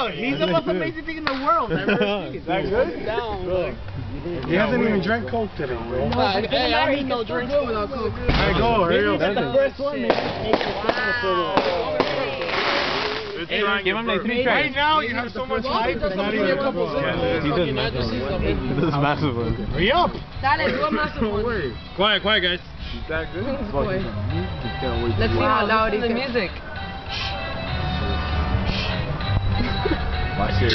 Bro, he's the most amazing thing in the world I've ever seen. Is that good? Down, bro. He hasn't even drank Coke today, bro. Hey, I don't need no drinks without Coke. Alright, go, hurry up. That's the first one, man. Give him like 3 tries. Right now, you have so much hype, it's not even a couple seconds. He does massive one. Hurry up! Dale, do a massive one. Quiet, guys. Is that good? Let's see how loud he is. The music. Watch it.